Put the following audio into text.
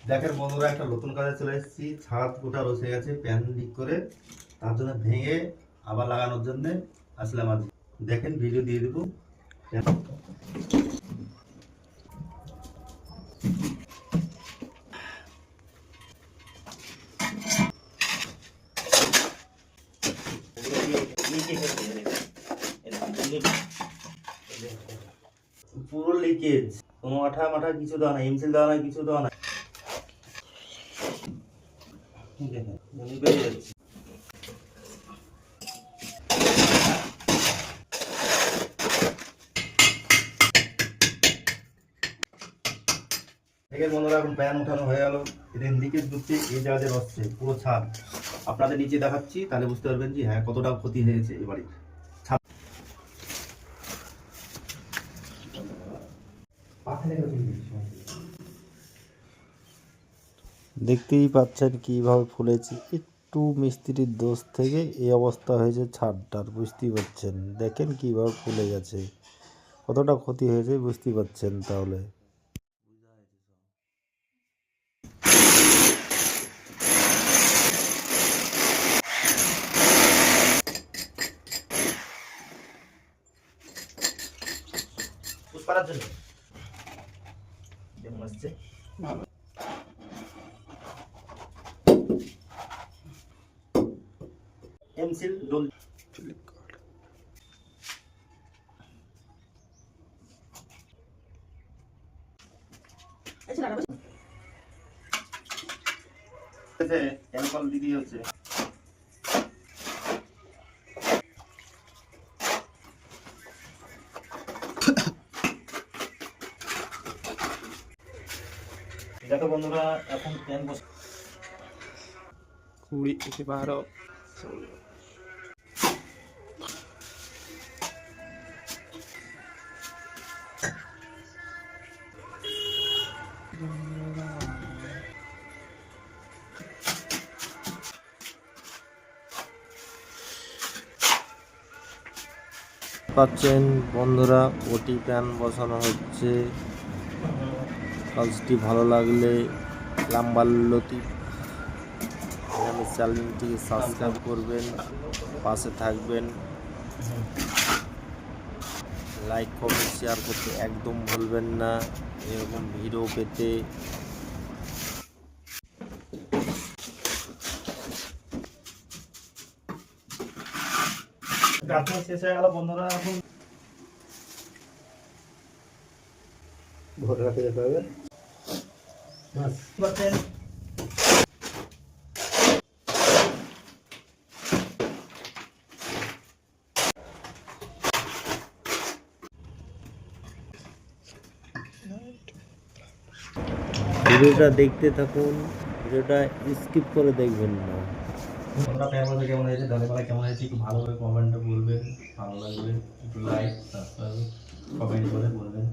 দেখেন বন্ধুরা, একটা নতুন কাজে চলে এসেছি। ছাদ গোটা রসে গেছে প্যান লিক করে, তার জন্য ভেঙে আবার লাগানোর জন্য আসলাম আজ। দেখেন, ভিডিও দিয়ে দেবো। পুরো লিকেজ, কোনো আঠা মাঠা কিছু দেওয়া নাই, এমসিল দেওয়া নাই, কিছু দেওয়া নাই। দেখেন বেরিয়ে যাচ্ছে। দেখেন বন্ধুরা, এখন প্যান উঠানো হয়ে গেল। এদের লিকেজ ঢুকছে, এই জায়গাতে রসছে পুরো ছাদ। আপনাদের নিচে দেখাচ্ছি, তাহলে বুঝতে পারবেন যে হ্যাঁ কতটা ক্ষতি হয়েছে এই বাড়ির ছাদ। দেখতেই পাচ্ছেন কিভাবে ফুলেছে। একটু মিস্ত্রির দোষ থেকে এই অবস্থা হয়েছে ছাদটার, বুঝতেই পারছেন। দেখেন কিভাবে ফুলে গেছে, কতটা ক্ষতি হয়েছে বুঝতেই পারছেন। তাহলে পুষ্পারার জন্য যেমন আসছে এমসিল ডোল। অ্যালকোহল দিদি হচ্ছে। দেখো বন্ধুরা, এখন প্যান বসে 20 থেকে 12 পাচ্ছেন বন্ধুরা, ওটি প্যান বসানো হচ্ছে। কাজটি ভালো লাগলে লাম্বাল্লতি চ্যানেলটিকে সাবস্ক্রাইব করবেন, পাশে থাকবেন, লাইক কমেন্ট শেয়ার করতে একদম ভুলবেন না এরকম ভিডিও পেতে। গাছে শেষ হয়ে গেল বন্ধুরা। এখন ধরে রাখতে যেতে হবে। পাচ্ছেন ভিডিওটা দেখতে থাকুন, ভিডিওটা স্কিপ করে দেখবেন না। বন্ধুরা, প্যান বসে কেমন হয়েছে, দলে কেমন হয়েছে একটু ভালোভাবে কমেন্টে বলবেন। ভালো লাগবে একটু লাইক সাবস্ক্রাইব কমেন্ট করে বলবেন।